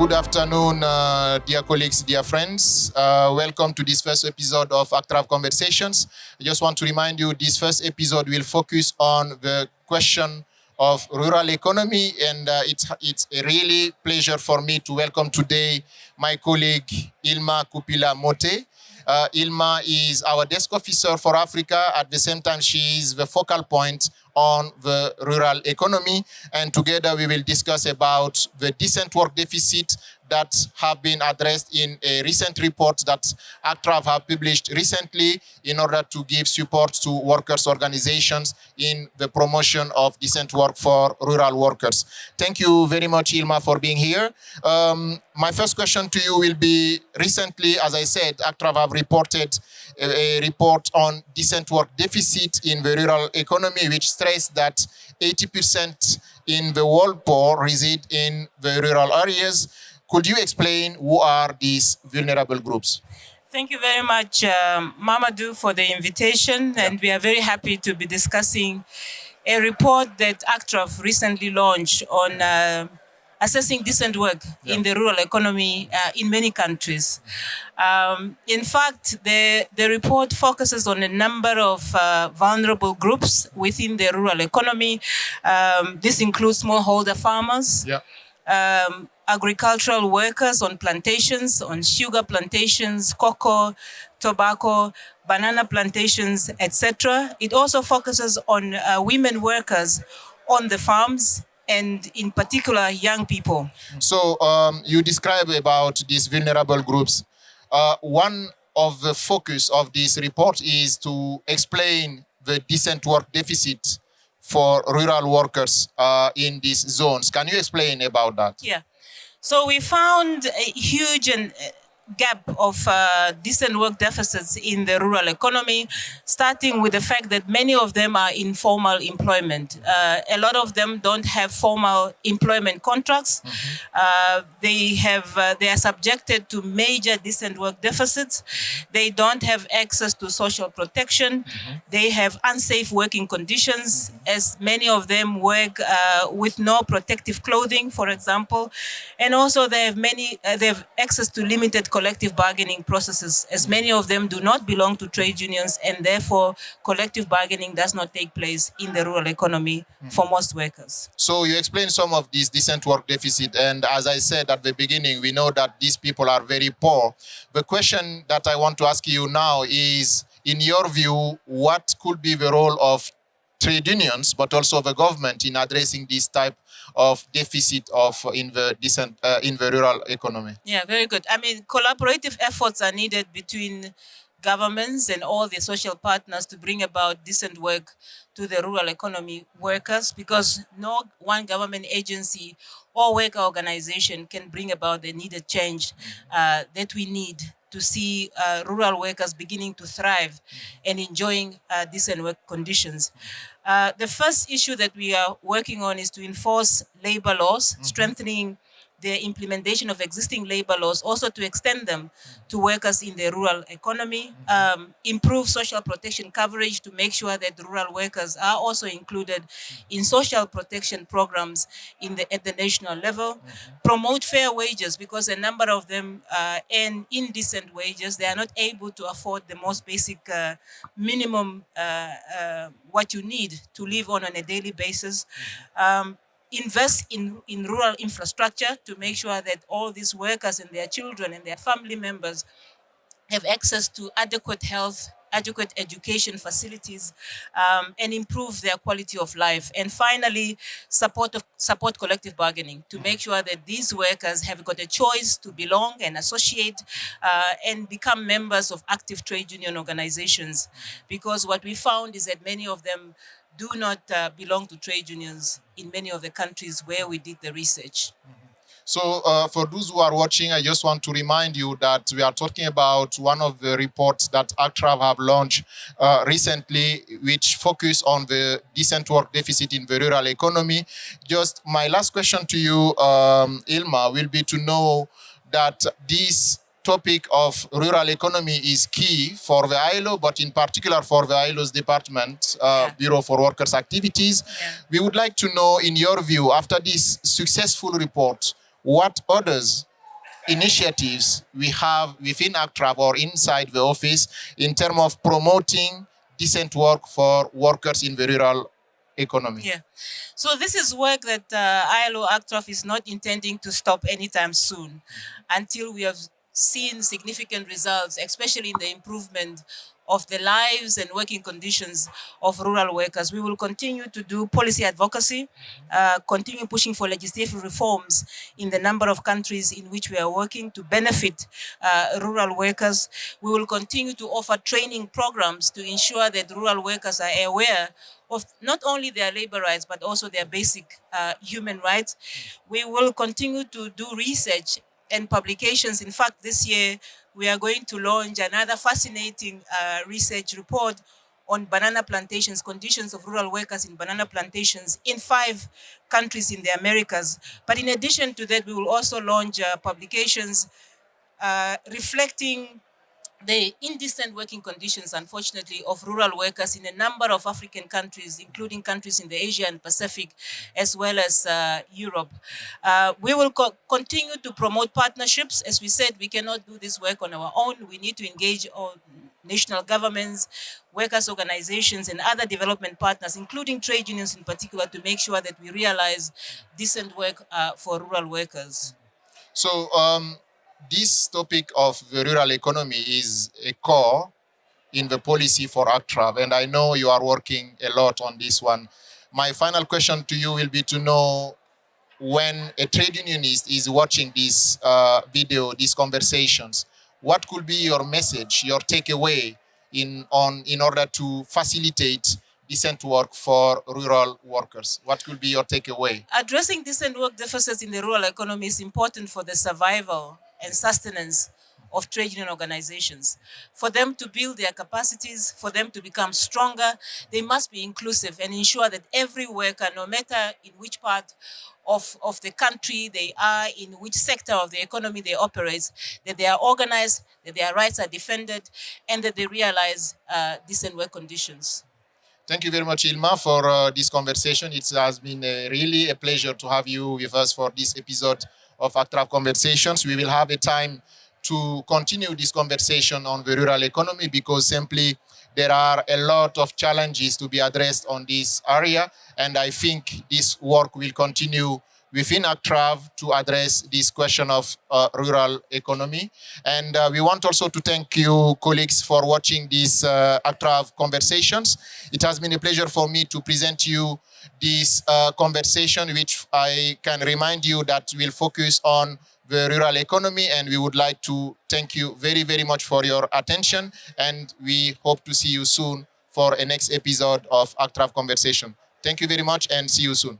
Good afternoon, dear colleagues, dear friends. Welcome to this first episode of Actrav Conversations. I just want to remind you this first episode will focus on the question of rural economy, and it's a really pleasure for me to welcome today my colleague Hilma Mote. Hilma is our desk officer for Africa. At the same time, she is the focal point on the rural economy. And together we will discuss about the decent work deficit that have been addressed in a recent report that Actrav have published recently in order to give support to workers' organizations in the promotion of decent work for rural workers. Thank you very much, Hilma, for being here. My first question to you will be, recently, as I said, Actrav have reported a report on decent work deficit in the rural economy, which stressed that 80% in the world poor reside in the rural areas. Could you explain who are these vulnerable groups? Thank you very much, Mamadou, for the invitation. And we are very happy to be discussing a report that Actrav recently launched on assessing decent work in the rural economy in many countries. In fact, the report focuses on a number of vulnerable groups within the rural economy. This includes smallholder farmers, agricultural workers on plantations, on sugar plantations, cocoa, tobacco, banana plantations, etc. It also focuses on women workers on the farms, and in particular, young people. So you describe about these vulnerable groups. One of the focus of this report is to explain the decent work deficit for rural workers in these zones. Can you explain about that? Yeah. So we found a huge gap of decent work deficits in the rural economy, starting with the fact that many of them are in formal employment. A lot of them don't have formal employment contracts. They are subjected to major decent work deficits. They don't have access to social protection. They have unsafe working conditions, as many of them work with no protective clothing, for example. And also they have access to limited collective bargaining processes, as many of them do not belong to trade unions, and therefore collective bargaining does not take place in the rural economy for most workers. So you explained some of these decent work deficit, and as I said at the beginning, we know that these people are very poor. The question that I want to ask you now is, in your view, what could be the role of trade unions, but also the government, in addressing this type of deficit in the rural economy? Yeah, very good. I mean, collaborative efforts are needed between governments and all the social partners to bring about decent work to the rural economy workers, because no one government agency or worker organization can bring about the needed change that we need to see rural workers beginning to thrive and enjoying decent work conditions. The first issue that we are working on is to enforce labor laws, strengthening the implementation of existing labor laws, also to extend them to workers in the rural economy, improve social protection coverage to make sure that rural workers are also included in social protection programs at the national level, promote fair wages, because a number of them earn indecent wages. They are not able to afford the most basic minimum, what you need to live on a daily basis. Invest in rural infrastructure to make sure that all these workers and their children and their family members have access to adequate health, adequate education facilities, and improve their quality of life. And finally, support collective bargaining to make sure that these workers have got a choice to belong and associate and become members of active trade union organizations. Because what we found is that many of them do not belong to trade unions in many of the countries where we did the research. So for those who are watching, I just want to remind you that we are talking about one of the reports that Actrav have launched recently, which focus on the decent work deficit in the rural economy. Just my last question to you, Hilma, will be to know that this topic of rural economy is key for the ILO, but in particular for the ILO's department, Bureau for Workers' Activities. We would like to know, in your view, after this successful report, what others initiatives we have within ACTRAB or inside the office in terms of promoting decent work for workers in the rural economy? Yeah. So this is work that ILO ACTRAF is not intending to stop anytime soon until we have seen significant results, especially in the improvement of the lives and working conditions of rural workers. We will continue to do policy advocacy, continue pushing for legislative reforms in the number of countries in which we are working to benefit rural workers. We will continue to offer training programs to ensure that rural workers are aware of not only their labor rights, but also their basic human rights. We will continue to do research and publications. In fact, this year, we are going to launch another fascinating research report on banana plantations, conditions of rural workers in banana plantations in 5 countries in the Americas. But in addition to that, we will also launch publications reflecting the indecent working conditions, unfortunately, of rural workers in a number of African countries, including countries in the Asia and Pacific, as well as Europe. We will continue to promote partnerships. As we said, we cannot do this work on our own. We need to engage all national governments, workers' organizations, and other development partners, including trade unions in particular, to make sure that we realize decent work for rural workers. So this topic of the rural economy is a core in the policy for ACTRAV, and I know you are working a lot on this one. My final question to you will be to know, when a trade unionist is watching this video, these conversations, what could be your message, your takeaway in order to facilitate decent work for rural workers? What could be your takeaway? Addressing decent work deficits in the rural economy is important for the survival and sustenance of trade union organizations. For them to build their capacities, for them to become stronger, they must be inclusive and ensure that every worker, no matter in which part of the country they are, in which sector of the economy they operate, that they are organized, that their rights are defended, and that they realize decent work conditions. Thank you very much, Hilma, for this conversation. It has been really a pleasure to have you with us for this episode of ACTRAV Conversations. We will have a time to continue this conversation on the rural economy, because simply there are a lot of challenges to be addressed on this area. And I think this work will continue within ACTRAV to address this question of rural economy. And we want also to thank you, colleagues, for watching these ACTRAV conversations. It has been a pleasure for me to present you this conversation, which I can remind you that will focus on the rural economy. And we would like to thank you very, very much for your attention. And we hope to see you soon for a next episode of ACTRAV Conversation. Thank you very much and see you soon.